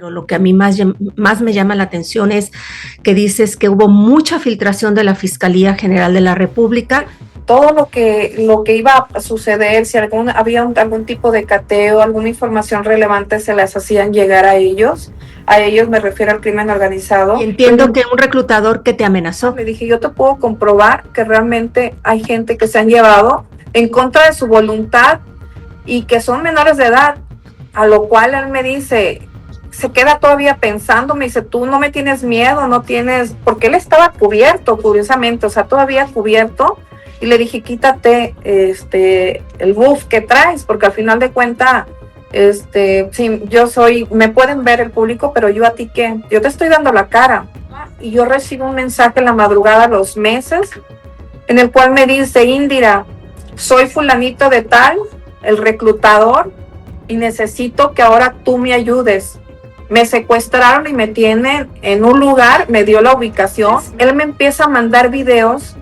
pero lo que a mí más me llama la atención es que dices que hubo mucha filtración de la Fiscalía General de la República. Todo lo que iba a suceder, si había algún tipo de cateo, alguna información relevante, se las hacían llegar a ellos. A ellos me refiero al crimen organizado. Y entiendo que un reclutador que te amenazó. Le dije, yo te puedo comprobar que realmente hay gente que se han llevado en contra de su voluntad y que son menores de edad. A lo cual él me dice, se queda todavía pensando, me dice, tú no me tienes miedo, no tienes, porque él estaba cubierto, curiosamente, o sea, todavía cubierto. Y le dije, quítate el buff que traes, porque al final de cuentas, sí, me pueden ver el público, pero yo a ti qué, yo te estoy dando la cara. Y yo recibo un mensaje en la madrugada a los meses, en el cual me dice, Indira, soy fulanito de tal, el reclutador, y necesito que ahora tú me ayudes. Me secuestraron y me tienen en un lugar, me dio la ubicación. Él me empieza a mandar videos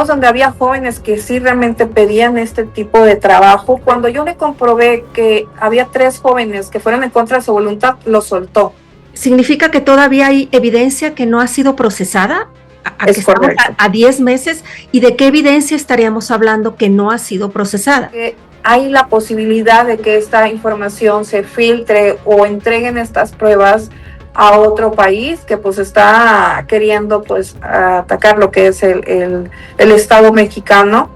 donde había jóvenes que sí realmente pedían este tipo de trabajo. Cuando yo le comprobé que había 3 jóvenes que fueron en contra de su voluntad, lo soltó. ¿Significa que todavía hay evidencia que no ha sido procesada? Es correcto. A 10 meses. ¿Y de qué evidencia estaríamos hablando que no ha sido procesada? Hay la posibilidad de que esta información se filtre o entreguen estas pruebas a otro país que pues está queriendo pues atacar lo que es el Estado mexicano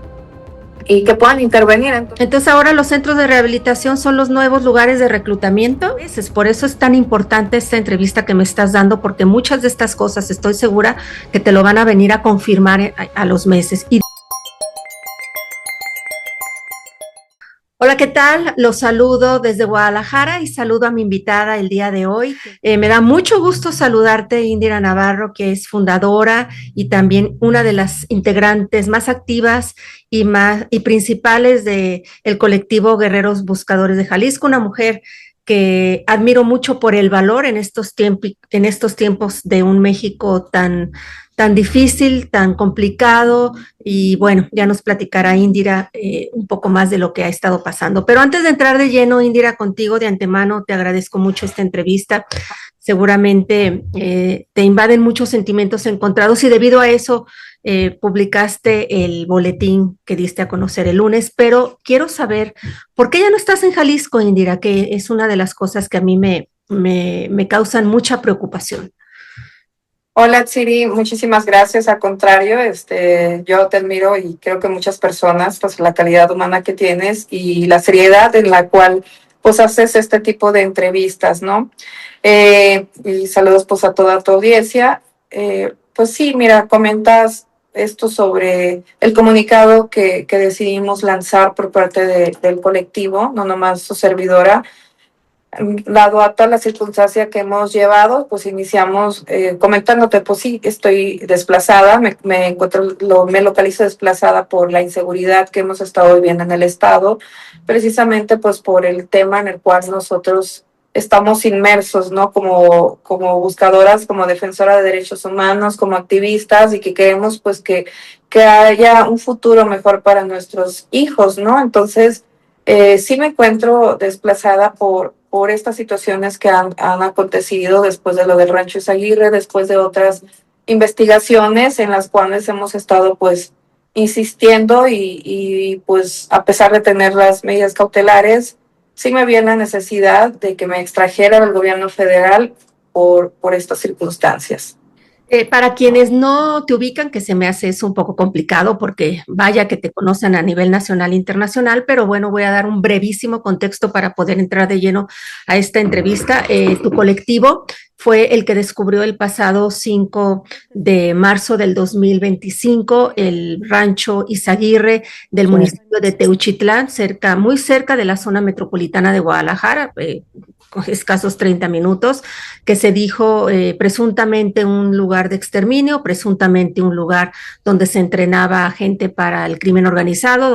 y que puedan intervenir. Entonces ahora los centros de rehabilitación son los nuevos lugares de reclutamiento. Por eso es tan importante esta entrevista que me estás dando, porque muchas de estas cosas estoy segura que te lo van a venir a confirmar a los meses. Hola, ¿qué tal? Los saludo desde Guadalajara y saludo a mi invitada el día de hoy. Me da mucho gusto saludarte, Indira Navarro, que es fundadora y también una de las integrantes más activas y principales de el colectivo Guerreros Buscadores de Jalisco, una mujer que admiro mucho por el valor en estos tiempos de un México tan difícil, tan complicado, y bueno, ya nos platicará Indira un poco más de lo que ha estado pasando. Pero antes de entrar de lleno, Indira, contigo de antemano te agradezco mucho esta entrevista. Seguramente te invaden muchos sentimientos encontrados y debido a eso publicaste el boletín que diste a conocer el lunes, pero quiero saber, ¿por qué ya no estás en Jalisco, Indira? Que es una de las cosas que a mí me causan mucha preocupación. Hola, Tsiri, muchísimas gracias. Al contrario, yo te admiro y creo que muchas personas, pues la calidad humana que tienes y la seriedad en la cual pues haces este tipo de entrevistas, ¿no? Y saludos pues a toda tu audiencia. Pues sí, mira, comentas esto sobre el comunicado que decidimos lanzar por parte del colectivo, no nomás su servidora. Dado a toda la circunstancia que hemos llevado, pues iniciamos comentándote, pues sí, estoy desplazada, me localizo desplazada por la inseguridad que hemos estado viviendo en el estado, precisamente pues por el tema en el cual nosotros estamos inmersos, ¿no? Como buscadoras, como defensoras de derechos humanos, como activistas, y que queremos pues que haya un futuro mejor para nuestros hijos, ¿no? Entonces, sí me encuentro desplazada por estas situaciones que han acontecido después de lo del Rancho Izaguirre, después de otras investigaciones en las cuales hemos estado pues insistiendo y pues a pesar de tener las medidas cautelares, sí me vi en la necesidad de que me extrajera del gobierno federal por estas circunstancias. Para quienes no te ubican, que se me hace eso un poco complicado porque vaya que te conocen a nivel nacional e internacional, pero bueno, voy a dar un brevísimo contexto para poder entrar de lleno a esta entrevista. Tu colectivo fue el que descubrió el pasado 5 de marzo del 2025 el rancho Izaguirre del municipio de Teuchitlán, muy cerca de la zona metropolitana de Guadalajara, escasos 30 minutos, que se dijo presuntamente un lugar de exterminio, presuntamente un lugar donde se entrenaba gente para el crimen organizado,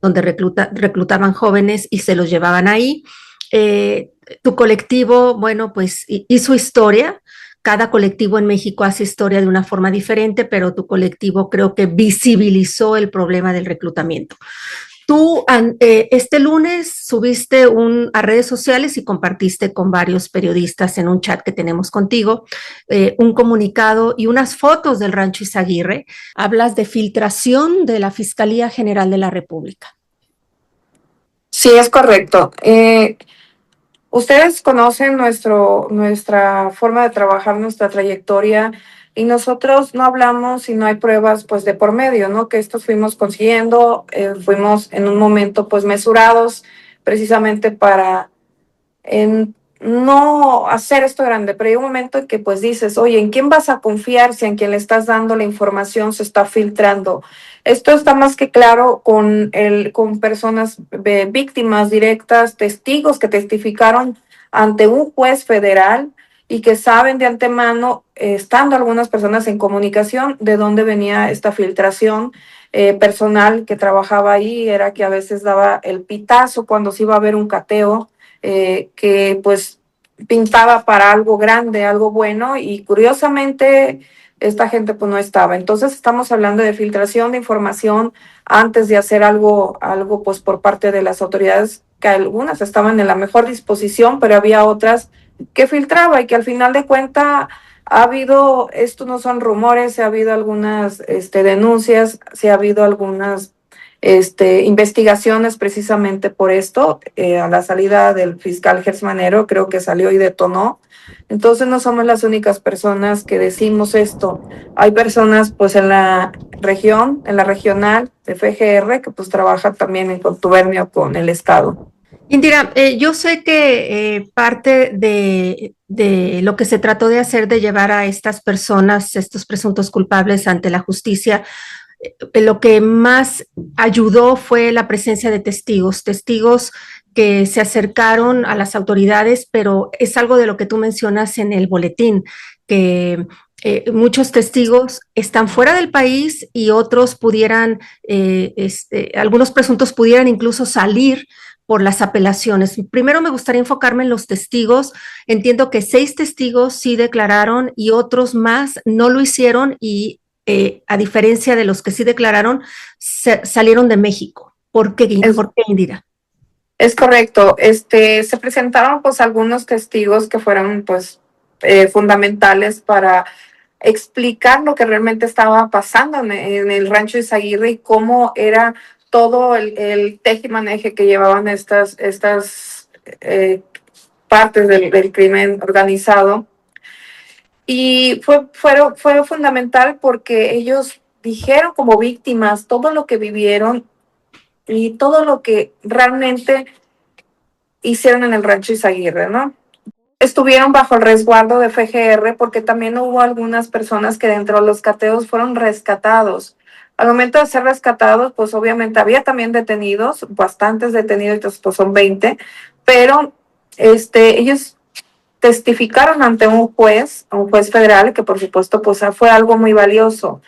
donde reclutaban jóvenes y se los llevaban ahí. Tu colectivo, bueno, pues hizo historia. Cada colectivo en México hace historia de una forma diferente, pero tu colectivo creo que visibilizó el problema del reclutamiento. Tú este lunes subiste a redes sociales y compartiste con varios periodistas en un chat que tenemos contigo un comunicado y unas fotos del Rancho Izaguirre. Hablas de filtración de la Fiscalía General de la República. Sí, es correcto. Ustedes conocen nuestra forma de trabajar, nuestra trayectoria, y nosotros no hablamos si no hay pruebas pues de por medio, ¿no? Que estos fuimos consiguiendo, fuimos en un momento pues mesurados precisamente para no hacer esto grande, pero hay un momento en que pues dices, oye, ¿en quién vas a confiar si a quien le estás dando la información se está filtrando? Esto está más que claro con personas víctimas directas, testigos que testificaron ante un juez federal y que saben de antemano, estando algunas personas en comunicación, de dónde venía esta filtración. Personal que trabajaba ahí era que a veces daba el pitazo cuando se iba a ver un cateo, que pues pintaba para algo grande, algo bueno, y curiosamente esta gente pues no estaba. Entonces estamos hablando de filtración de información antes de hacer algo pues por parte de las autoridades, que algunas estaban en la mejor disposición, pero había otras que filtraba y que al final de cuentas ha habido, esto no son rumores, ha habido algunas denuncias, se ha habido algunas investigaciones precisamente por esto. A la salida del fiscal Gersmanero creo que salió y detonó. Entonces no somos las únicas personas que decimos esto. Hay personas pues en la región, en la regional de FGR, que pues trabaja también en contubernio con el Estado. Indira, yo sé que parte de lo que se trató de hacer, de llevar a estas personas, estos presuntos culpables ante la justicia, lo que más ayudó fue la presencia de testigos, testigos que se acercaron a las autoridades, pero es algo de lo que tú mencionas en el boletín, que muchos testigos están fuera del país y otros pudieran, algunos presuntos pudieran incluso salir por las apelaciones. Primero me gustaría enfocarme en los testigos. Entiendo que 6 testigos sí declararon y otros más no lo hicieron y a diferencia de los que sí declararon, salieron de México. ¿Por qué, Indira? Es correcto. Se presentaron pues algunos testigos que fueron pues fundamentales para explicar lo que realmente estaba pasando en el rancho Izaguirre y cómo era todo el tejimaneje que llevaban estas partes del crimen organizado. Y fue fundamental porque ellos dijeron como víctimas todo lo que vivieron y todo lo que realmente hicieron en el rancho Izaguirre, ¿no? Estuvieron bajo el resguardo de FGR porque también hubo algunas personas que dentro de los cateos fueron rescatados. Al momento de ser rescatados, pues obviamente había también detenidos, bastantes detenidos, pues son 20, pero ellos testificaron ante un juez federal, que por supuesto pues fue algo muy valioso.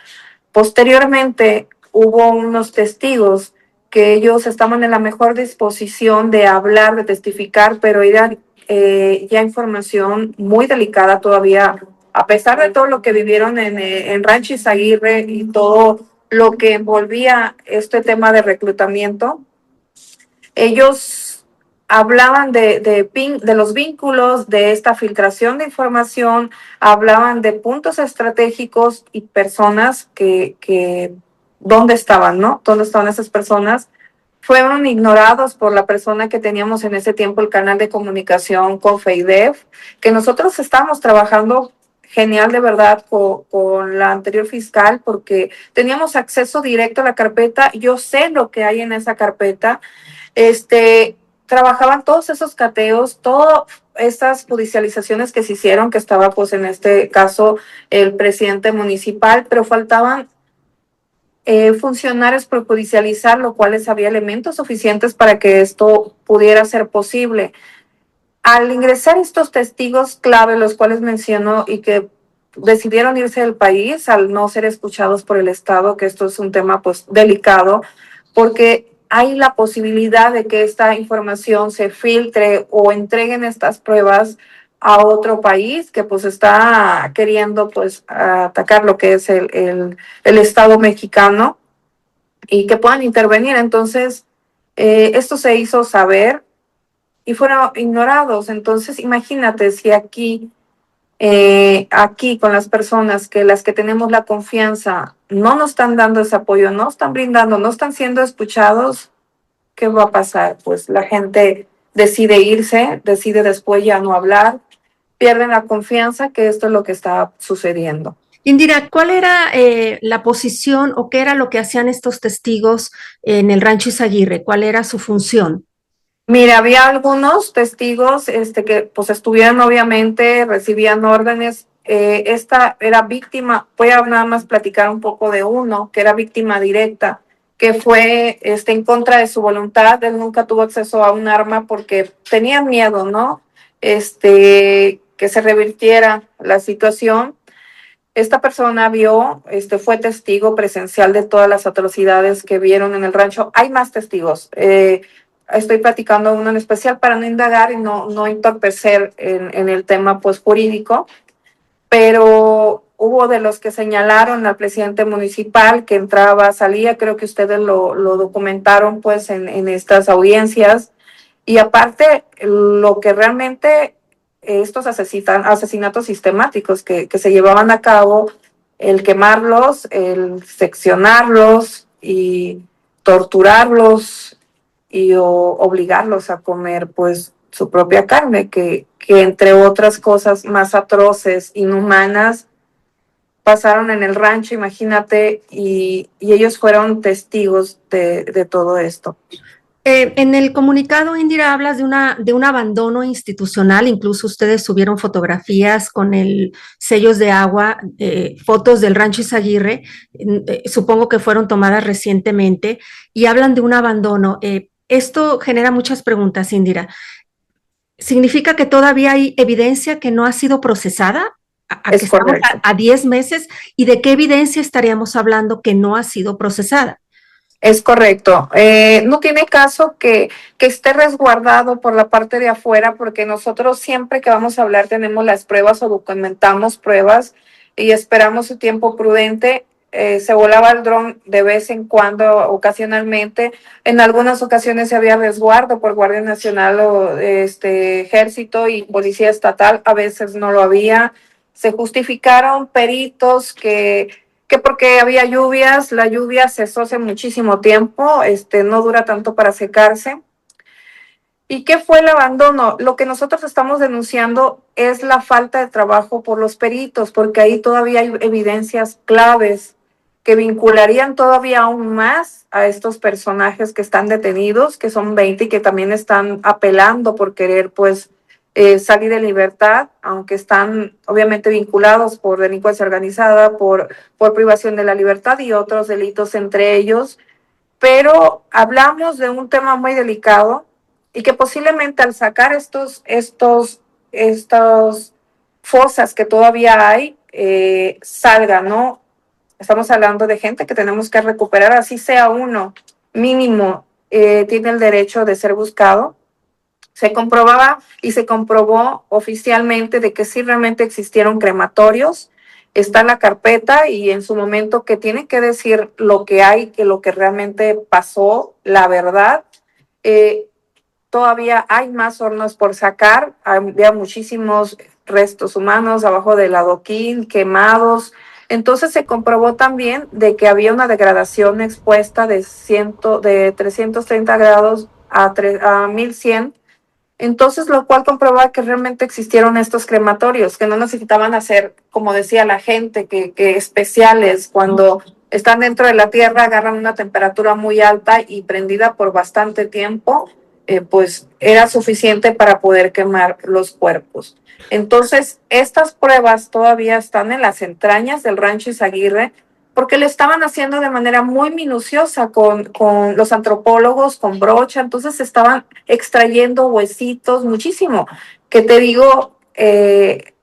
Posteriormente hubo unos testigos que ellos estaban en la mejor disposición de hablar, de testificar, pero eran ya información muy delicada todavía, a pesar de todo lo que vivieron en Rancho Izaguirre y todo lo que envolvía este tema de reclutamiento. Ellos hablaban de los vínculos, de esta filtración de información, hablaban de puntos estratégicos y personas que ¿dónde estaban, no? ¿Dónde estaban esas personas? Fueron ignorados por la persona que teníamos en ese tiempo el canal de comunicación con FEIDEF, que nosotros estábamos trabajando genial de verdad con la anterior fiscal porque teníamos acceso directo a la carpeta. Yo sé lo que hay en esa carpeta. Trabajaban todos esos cateos, todas esas judicializaciones que se hicieron, que estaba pues en este caso el presidente municipal, pero faltaban funcionarios por judicializar, lo cual había elementos suficientes para que esto pudiera ser posible. Al ingresar estos testigos clave, los cuales menciono y que decidieron irse del país al no ser escuchados por el Estado, que esto es un tema pues delicado, porque hay la posibilidad de que esta información se filtre o entreguen estas pruebas a otro país que pues está queriendo pues atacar lo que es el Estado mexicano y que puedan intervenir. Entonces, Esto se hizo saber y fueron ignorados. Entonces, imagínate si aquí con las personas que las que tenemos la confianza no nos están dando ese apoyo, no están brindando, no están siendo escuchados, ¿qué va a pasar? Pues la gente decide irse, decide después ya no hablar, pierden la confianza, que esto es lo que está sucediendo. Indira, ¿cuál era la posición o qué era lo que hacían estos testigos en el rancho Izaguirre? ¿Cuál era su función? Mira, había algunos testigos que pues estuvieron obviamente, recibían órdenes. Esta era víctima, voy a nada más platicar un poco de uno, que era víctima directa, que fue en contra de su voluntad. Él nunca tuvo acceso a un arma porque tenía miedo, ¿no? Que se revirtiera la situación. Esta persona fue testigo presencial de todas las atrocidades que vieron en el rancho. Hay más testigos. Estoy platicando uno en especial para no indagar y no entorpecer en el tema pues jurídico, pero hubo de los que señalaron al presidente municipal que entraba, salía, creo que ustedes lo documentaron pues en estas audiencias. Y aparte, lo que realmente estos asesinatos sistemáticos que se llevaban a cabo, el quemarlos, el seccionarlos y torturarlos y obligarlos a comer pues su propia carne, que entre otras cosas más atroces, inhumanas, pasaron en el rancho, imagínate, y ellos fueron testigos de todo esto. En el comunicado, Indira, hablas de un abandono institucional, incluso ustedes subieron fotografías con el sellos de agua, fotos del rancho Izaguirre, supongo que fueron tomadas recientemente, y hablan de un abandono. Esto genera muchas preguntas, Indira. ¿Significa que todavía hay evidencia que no ha sido procesada? A que Es estamos correcto. a 10 meses, ¿y de qué evidencia estaríamos hablando que no ha sido procesada? Es correcto. No tiene caso que esté resguardado por la parte de afuera, porque nosotros siempre que vamos a hablar tenemos las pruebas o documentamos pruebas y esperamos su tiempo prudente. Se volaba el dron de vez en cuando, ocasionalmente. En algunas ocasiones se había resguardo por Guardia Nacional o Ejército y Policía Estatal. A veces no lo había. Se justificaron peritos que porque había lluvias, la lluvia cesó hace muchísimo tiempo, no dura tanto para secarse. ¿Y qué fue el abandono? Lo que nosotros estamos denunciando es la falta de trabajo por los peritos, porque ahí todavía hay evidencias claves que vincularían todavía aún más a estos personajes que están detenidos, que son 20 y que también están apelando por querer, pues, salir de libertad, aunque están obviamente vinculados por delincuencia organizada, por privación de la libertad y otros delitos entre ellos. Pero hablamos de un tema muy delicado y que posiblemente al sacar estos fosas que todavía hay, salga, ¿no? Estamos hablando de gente que tenemos que recuperar, así sea uno mínimo, tiene el derecho de ser buscado. Se comprobaba y se comprobó oficialmente de que sí realmente existieron crematorios. Está la carpeta y en su momento que tiene que decir lo que hay, que lo que realmente pasó, la verdad. Eh, Todavía hay más hornos por sacar, había muchísimos restos humanos abajo del adoquín, quemados. Entonces se comprobó también de que había una degradación expuesta de 330 grados a 1100. Entonces, lo cual comprobaba que realmente existieron estos crematorios, que no necesitaban hacer, como decía la gente, que especiales, cuando están dentro de la tierra, agarran una temperatura muy alta y prendida por bastante tiempo, pues era suficiente para poder quemar los cuerpos. Entonces, estas pruebas todavía están en las entrañas del rancho Izaguirre, porque lo estaban haciendo de manera muy minuciosa con los antropólogos, con brocha, entonces estaban extrayendo huesitos, muchísimo. Que te digo, que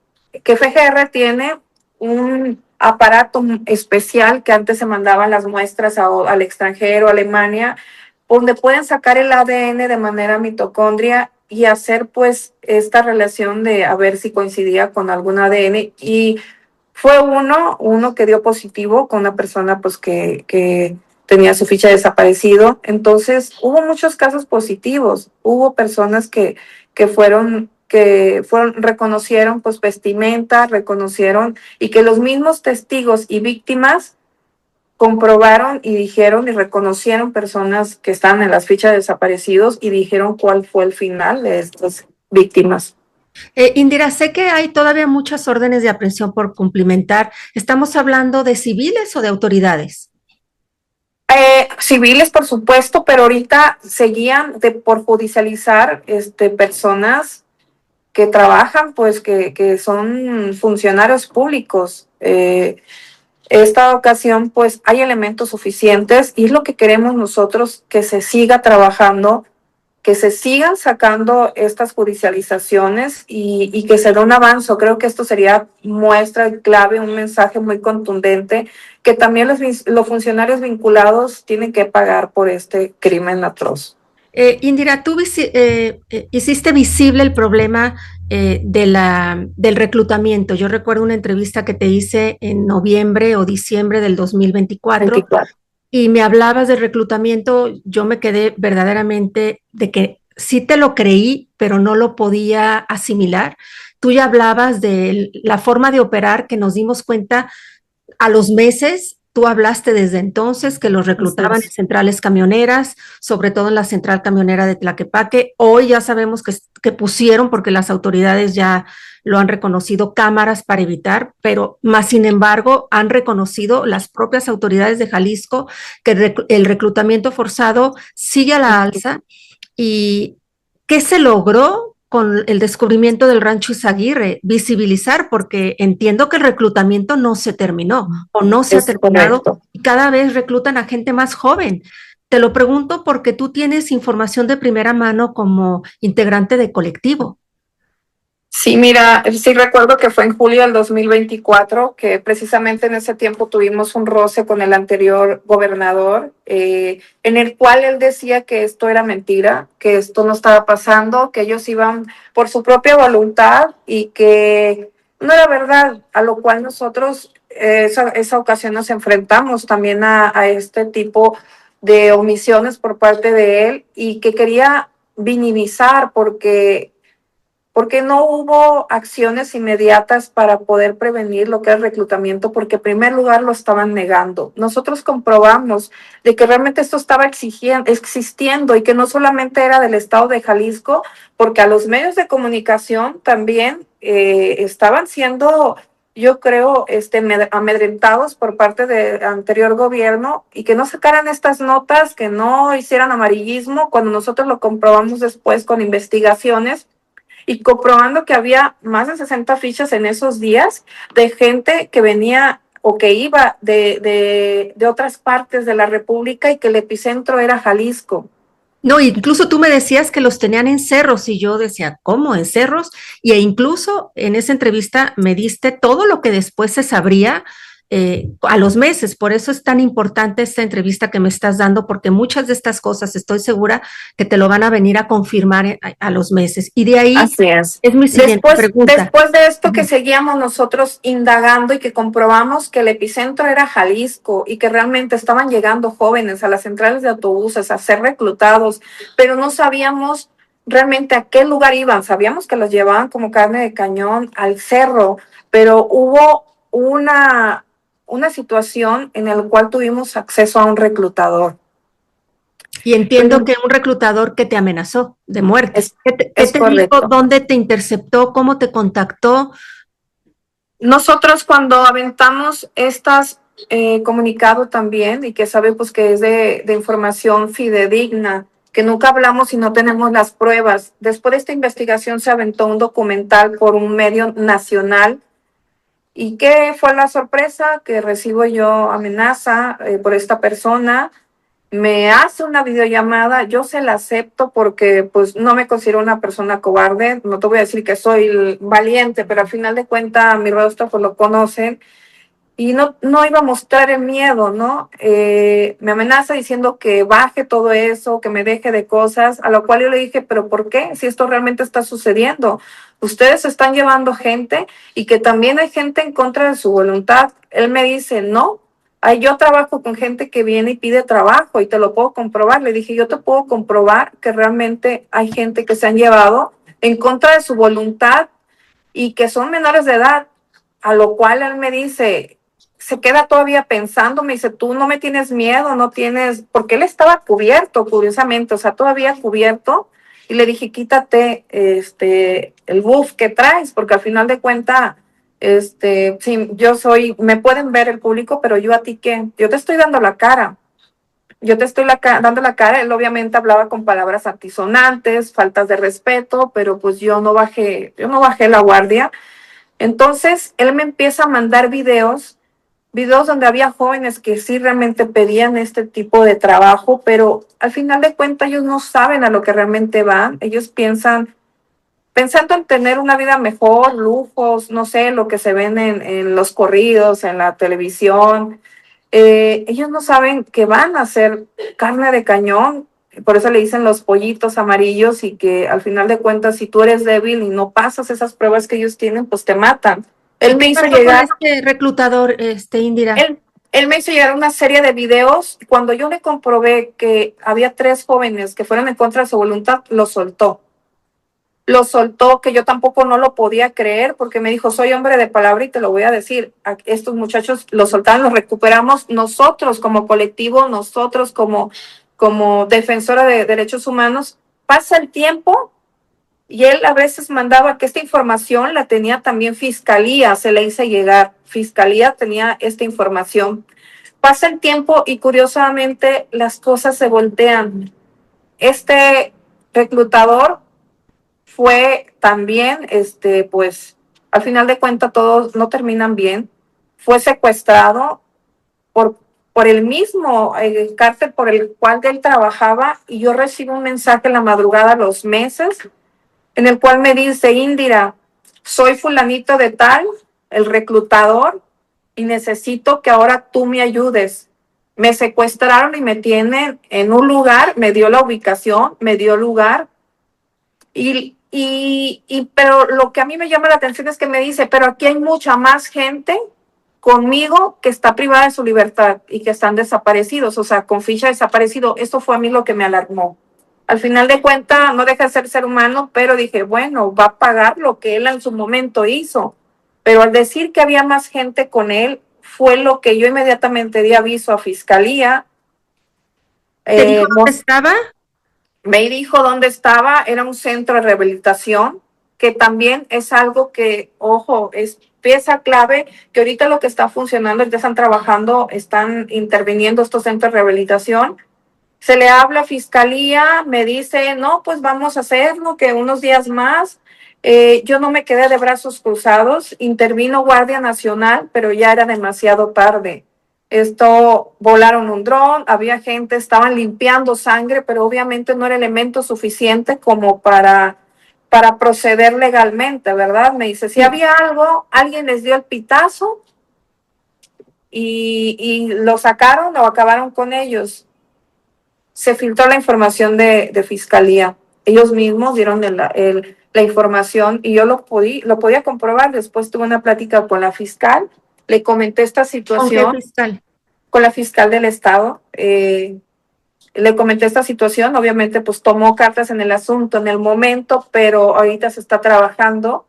FGR tiene un aparato especial que antes se mandaban las muestras al extranjero, a Alemania, donde pueden sacar el ADN de manera mitocondria y hacer pues esta relación de a ver si coincidía con algún ADN. Y fue uno que dio positivo con una persona pues que tenía su ficha de desaparecido. Entonces, hubo muchos casos positivos. Hubo personas que fueron, reconocieron pues vestimenta, reconocieron, y que los mismos testigos y víctimas comprobaron y dijeron y reconocieron personas que estaban en las fichas de desaparecidos y dijeron cuál fue el final de estas víctimas. Indira, sé que hay todavía muchas órdenes de aprehensión por cumplimentar. ¿Estamos hablando de civiles o de autoridades? Civiles, por supuesto, pero ahorita seguían por judicializar personas que trabajan, pues que son funcionarios públicos. Esta ocasión, pues hay elementos suficientes y es lo que queremos nosotros, que se siga trabajando, que se sigan sacando estas judicializaciones y que se dé un avance. Creo que esto sería muestra clave, un mensaje muy contundente, que también los funcionarios vinculados tienen que pagar por este crimen atroz. Indira, tú hiciste visible el problema del reclutamiento. Yo recuerdo una entrevista que te hice en noviembre o diciembre del 2024 24. y me hablabas del reclutamiento. Yo me quedé verdaderamente de que sí te lo creí, pero no lo podía asimilar. Tú ya hablabas de la forma de operar que nos dimos cuenta a los meses. Tú hablaste desde entonces que los reclutaban en centrales camioneras, sobre todo en la central camionera de Tlaquepaque. Hoy ya sabemos que pusieron, porque las autoridades ya lo han reconocido, cámaras para evitar, pero más sin embargo han reconocido las propias autoridades de Jalisco que el reclutamiento forzado sigue a la alza. ¿Y qué se logró con el descubrimiento del rancho Izaguirre? Visibilizar, porque entiendo que el reclutamiento no se terminó o no se ha Es terminado correcto. y cada vez reclutan a gente más joven. Te lo pregunto porque tú tienes información de primera mano como integrante de colectivo. Sí, mira, sí recuerdo que fue en julio del 2024 que precisamente en ese tiempo tuvimos un roce con el anterior gobernador, en el cual él decía que esto era mentira, que esto no estaba pasando, que ellos iban por su propia voluntad y que no era verdad, a lo cual nosotros esa ocasión nos enfrentamos también a este tipo de omisiones por parte de él y que quería minimizar porque no hubo acciones inmediatas para poder prevenir lo que es el reclutamiento, porque en primer lugar lo estaban negando. Nosotros comprobamos de que realmente esto estaba existiendo y que no solamente era del estado de Jalisco, porque a los medios de comunicación también estaban siendo, yo creo, amedrentados por parte del anterior gobierno, y que no sacaran estas notas, que no hicieran amarillismo, cuando nosotros lo comprobamos después con investigaciones y comprobando que había más de 60 fichas en esos días de gente que venía o que iba de otras partes de la República y que el epicentro era Jalisco. No, incluso tú me decías que los tenían en cerros y yo decía, ¿cómo en cerros? Y incluso en esa entrevista me diste todo lo que después se sabría a los meses. Por eso es tan importante esta entrevista que me estás dando, porque muchas de estas cosas estoy segura que te lo van a venir a confirmar a los meses. Y de ahí Así es. es mi siguiente pregunta. Después de esto que seguíamos nosotros indagando y que comprobamos que el epicentro era Jalisco y que realmente estaban llegando jóvenes a las centrales de autobuses a ser reclutados, pero no sabíamos realmente a qué lugar iban. Sabíamos que los llevaban como carne de cañón al cerro, pero hubo una situación en la cual tuvimos acceso a un reclutador. Y entiendo que un reclutador que te amenazó de muerte. ¿Qué te dijo? Correcto. ¿Dónde te interceptó? ¿Cómo te contactó? Nosotros cuando aventamos estas comunicado también, y que sabe pues que es de información fidedigna, que nunca hablamos y no tenemos las pruebas. Después de esta investigación se aventó un documental por un medio nacional. ¿Y qué fue la sorpresa? Que recibo yo amenaza por esta persona, me hace una videollamada, yo se la acepto porque pues no me considero una persona cobarde, no te voy a decir que soy valiente, pero al final de cuentas mi rostro pues lo conocen, y no iba a mostrar el miedo, ¿no? Me amenaza diciendo que baje todo eso, que me deje de cosas, a lo cual yo le dije, pero ¿por qué? Si esto realmente está sucediendo. Ustedes están llevando gente y que también hay gente en contra de su voluntad. Él me dice, no, Ay, yo trabajo con gente que viene y pide trabajo y te lo puedo comprobar. Le dije, yo te puedo comprobar que realmente hay gente que se han llevado en contra de su voluntad y que son menores de edad, a lo cual él me dice, se queda todavía pensando, me dice, tú no me tienes miedo, no tienes, porque él estaba cubierto, curiosamente, o sea, todavía cubierto, y le dije, quítate el buff que traes, porque al final de cuentas, sí, yo soy, me pueden ver el público, pero yo a ti qué, yo te estoy dando la cara, yo te estoy dando la cara. Él obviamente hablaba con palabras antisonantes, faltas de respeto, pero pues yo no bajé la guardia. Entonces él me empieza a mandar videos donde había jóvenes que sí realmente pedían este tipo de trabajo, pero al final de cuentas ellos no saben a lo que realmente van. Ellos piensan, pensando en tener una vida mejor, lujos, no sé, lo que se ven en los corridos, en la televisión. Ellos no saben que van a ser carne de cañón, por eso le dicen los pollitos amarillos y que al final de cuentas si tú eres débil y no pasas esas pruebas que ellos tienen, pues te matan. ¿Y Él me qué hizo pasó con llegar, este reclutador, Indira? él, él me hizo llegar una serie de videos. Cuando yo le comprobé que había 3 jóvenes que fueron en contra de su voluntad, lo soltó. Lo soltó, que yo tampoco no lo podía creer porque me dijo, soy hombre de palabra y te lo voy a decir. Estos muchachos lo soltaron, los recuperamos nosotros como colectivo, nosotros como defensora de derechos humanos. Pasa el tiempo y él a veces mandaba que esta información la tenía también Fiscalía, se le hizo llegar. Fiscalía tenía esta información. Pasa el tiempo y curiosamente las cosas se voltean. Este reclutador fue también, pues, al final de cuentas todos no terminan bien. Fue secuestrado por, por el mismo cártel por el cual él trabajaba y yo recibo un mensaje en la madrugada a los meses en el cual me dice, Indira, soy fulanito de tal, el reclutador, y necesito que ahora tú me ayudes. Me secuestraron y me tienen en un lugar, me dio la ubicación, me dio lugar, pero lo que a mí me llama la atención es que me dice, pero aquí hay mucha más gente conmigo que está privada de su libertad y que están desaparecidos, o sea, con ficha desaparecido. Esto fue a mí lo que me alarmó. Al final de cuentas, no deja de ser humano, pero dije, bueno, va a pagar lo que él en su momento hizo. Pero al decir que había más gente con él, fue lo que yo inmediatamente di aviso a Fiscalía. ¿Te dijo dónde Nos estaba? Me dijo dónde estaba, era un centro de rehabilitación, que también es algo que, ojo, es pieza clave, que ahorita lo que está funcionando, ya están trabajando, están interviniendo estos centros de rehabilitación. Se le habla a Fiscalía, me dice, no, pues vamos a hacerlo, que unos días más. Yo no me quedé de brazos cruzados, intervino Guardia Nacional, pero ya era demasiado tarde. Esto, volaron un dron, había gente, estaban limpiando sangre, pero obviamente no era elemento suficiente como para proceder legalmente, ¿verdad? Me dice, si Sí. había algo, alguien les dio el pitazo y lo sacaron o acabaron con ellos. Se filtró la información de Fiscalía. Ellos mismos dieron la información y yo lo podía comprobar. Después tuve una plática con la fiscal, le comenté esta ¿Con qué situación, fiscal? con la fiscal del estado. Le comenté esta situación, obviamente pues tomó cartas en el asunto en el momento, pero ahorita se está trabajando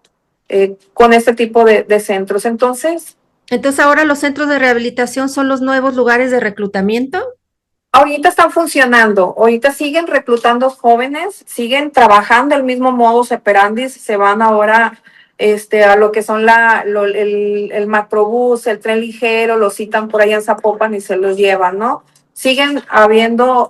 con este tipo de centros. Entonces, Entonces ahora los centros de rehabilitación son los nuevos lugares de reclutamiento. ahorita están funcionando, ahorita siguen reclutando jóvenes, siguen trabajando el mismo modus operandi, se van ahora a lo que son el macrobús, el tren ligero, los citan por allá en Zapopan y se los llevan, ¿no? Siguen habiendo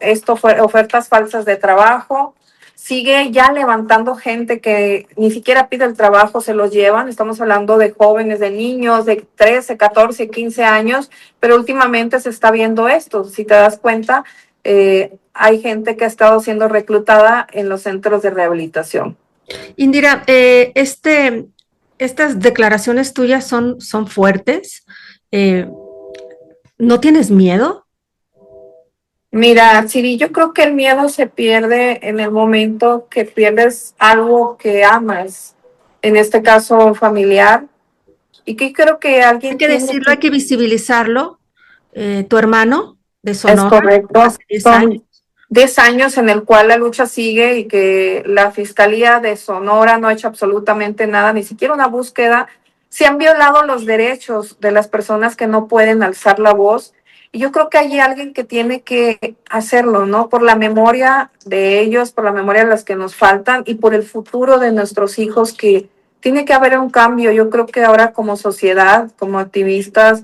ofertas falsas de trabajo, sigue ya levantando gente que ni siquiera pide el trabajo, se los llevan. Estamos hablando de jóvenes, de niños de 13, 14, 15 años, pero últimamente se está viendo esto. Si te das cuenta, hay gente que ha estado siendo reclutada en los centros de rehabilitación. Indira, estas declaraciones tuyas son fuertes. Eh, ¿No tienes miedo? Mira, Siri, yo creo que el miedo se pierde en el momento que pierdes algo que amas, en este caso familiar, y que creo que Hay alguien que tiene decirlo, hay que. que visibilizarlo, tu hermano de Es Sonora correcto. hace 10 años. Son 10 años en el cual la lucha sigue y que la Fiscalía de Sonora no ha hecho absolutamente nada, ni siquiera una búsqueda. Se han violado los derechos de las personas que no pueden alzar la voz. Y yo creo que hay alguien que tiene que hacerlo, ¿no? Por la memoria de ellos, por la memoria de las que nos faltan y por el futuro de nuestros hijos, que tiene que haber un cambio. Yo creo que ahora como sociedad, como activistas,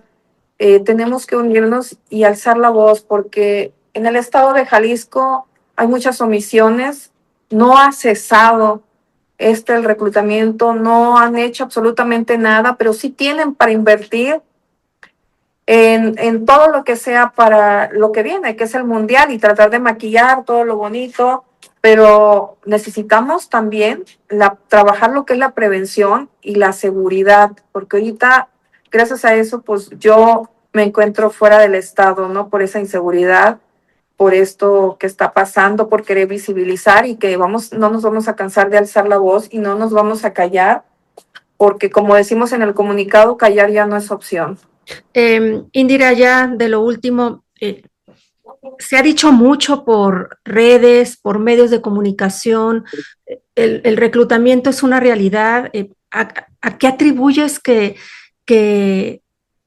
tenemos que unirnos y alzar la voz, porque en el estado de Jalisco hay muchas omisiones, no ha cesado el reclutamiento, no han hecho absolutamente nada, pero sí tienen para invertir en todo lo que sea para lo que viene, que es el mundial, y tratar de maquillar todo lo bonito, pero necesitamos también trabajar lo que es la prevención y la seguridad, porque ahorita, gracias a eso, pues yo me encuentro fuera del estado, ¿no? Por esa inseguridad, por esto que está pasando, por querer visibilizar y que no nos vamos a cansar de alzar la voz y no nos vamos a callar, porque como decimos en el comunicado, callar ya no es opción. Indira, ya de lo último, se ha dicho mucho por redes, por medios de comunicación, el reclutamiento es una realidad. ¿A qué atribuyes que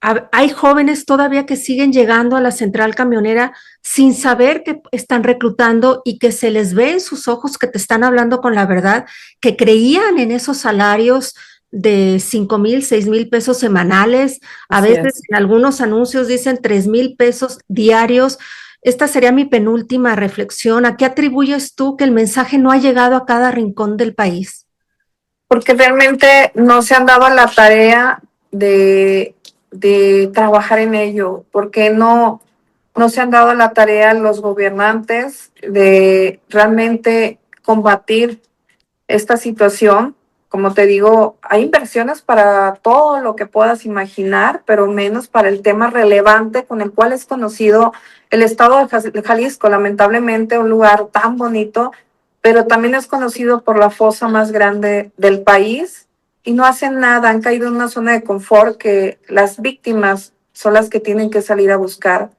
hay jóvenes todavía que siguen llegando a la central camionera sin saber que están reclutando y que se les ve en sus ojos que te están hablando con la verdad, que creían en esos salarios de 5,000, 6,000 pesos semanales? A Así veces es. en algunos anuncios dicen 3,000 pesos diarios. Esta sería mi penúltima reflexión. ¿A qué atribuyes tú que el mensaje no ha llegado a cada rincón del país? Porque realmente no se han dado la tarea de trabajar en ello, porque no se han dado la tarea los gobernantes de realmente combatir esta situación. Como te digo, hay inversiones para todo lo que puedas imaginar, pero menos para el tema relevante con el cual es conocido el estado de Jalisco, lamentablemente un lugar tan bonito, pero también es conocido por la fosa más grande del país y no hacen nada, han caído en una zona de confort que las víctimas son las que tienen que salir a buscar.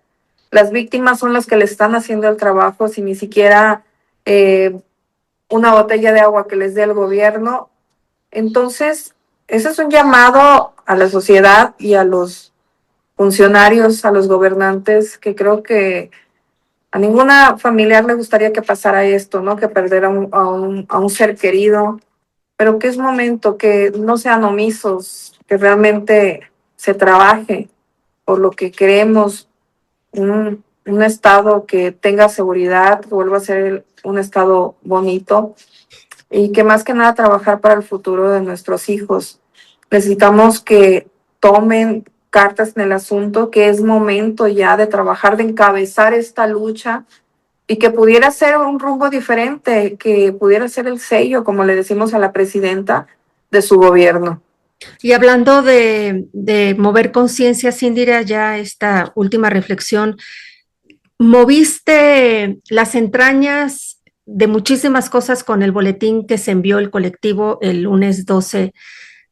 Las víctimas son las que le están haciendo el trabajo, si ni siquiera una botella de agua que les dé el gobierno. Entonces, ese es un llamado a la sociedad y a los funcionarios, a los gobernantes, que creo que a ninguna familiar le gustaría que pasara esto, ¿no? Que perdiera a un ser querido, pero que es momento que no sean omisos, que realmente se trabaje por lo que queremos, un estado que tenga seguridad, que vuelva a ser un estado bonito y que más que nada trabajar para el futuro de nuestros hijos. Necesitamos que tomen cartas en el asunto, que es momento ya de trabajar, de encabezar esta lucha y que pudiera ser un rumbo diferente, que pudiera ser el sello, como le decimos a la presidenta, de su gobierno. Y hablando de mover conciencia, Indira, ya esta última reflexión, moviste las entrañas de muchísimas cosas con el boletín que se envió el colectivo el lunes 12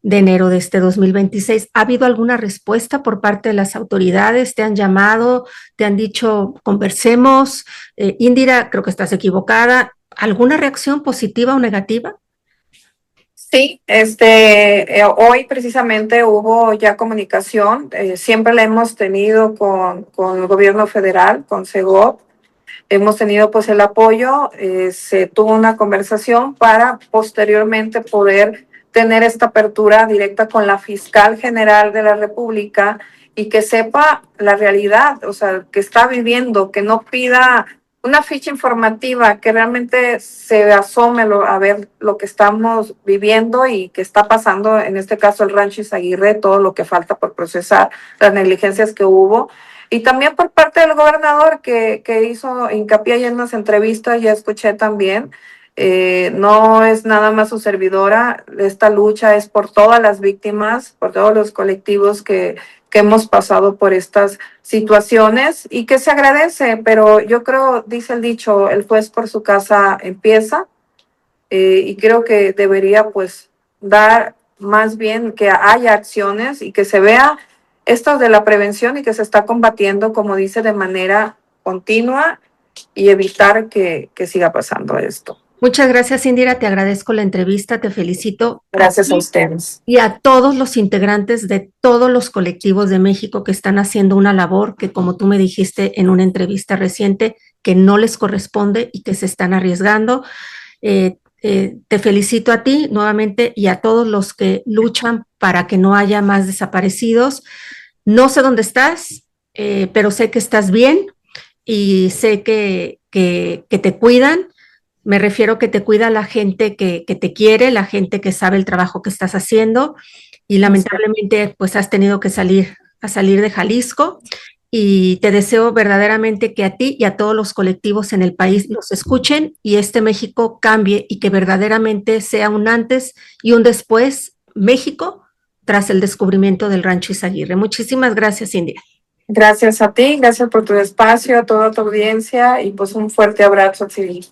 de enero de este 2026. ¿Ha habido alguna respuesta por parte de las autoridades? ¿Te han llamado? ¿Te han dicho conversemos? Indira, creo que estás equivocada. ¿Alguna reacción positiva o negativa? Sí, hoy precisamente hubo ya comunicación, siempre la hemos tenido con el gobierno federal, con Segov. Hemos tenido pues el apoyo, se tuvo una conversación para posteriormente poder tener esta apertura directa con la fiscal general de la República y que sepa la realidad, o sea, que está viviendo, que no pida una ficha informativa, que realmente se asome a ver lo que estamos viviendo y que está pasando, en este caso el Rancho Izaguirre, todo lo que falta por procesar, las negligencias que hubo. Y también por parte del gobernador que hizo hincapié ahí en las entrevistas, ya escuché también, no es nada más su servidora, esta lucha es por todas las víctimas, por todos los colectivos que hemos pasado por estas situaciones y que se agradece, pero yo creo, dice el dicho, el juez por su casa empieza, y creo que debería pues dar más bien que haya acciones y que se vea esto de la prevención y que se está combatiendo, como dice, de manera continua y evitar que siga pasando esto. Muchas gracias, Indira. Te agradezco la entrevista, te felicito. Gracias a ustedes. Y a todos los integrantes de todos los colectivos de México que están haciendo una labor que, como tú me dijiste en una entrevista reciente, que no les corresponde y que se están arriesgando. Te felicito a ti nuevamente y a todos los que luchan para que no haya más desaparecidos. No sé dónde estás, pero sé que estás bien y sé que te cuidan. Me refiero que te cuida la gente que te quiere, la gente que sabe el trabajo que estás haciendo y lamentablemente pues has tenido que salir de Jalisco y te deseo verdaderamente que a ti y a todos los colectivos en el país los escuchen y este México cambie y que verdaderamente sea un antes y un después México tras el descubrimiento del Rancho Izaguirre. Muchísimas gracias, India. Gracias a ti, gracias por tu espacio, a toda tu audiencia y pues un fuerte abrazo, Siri.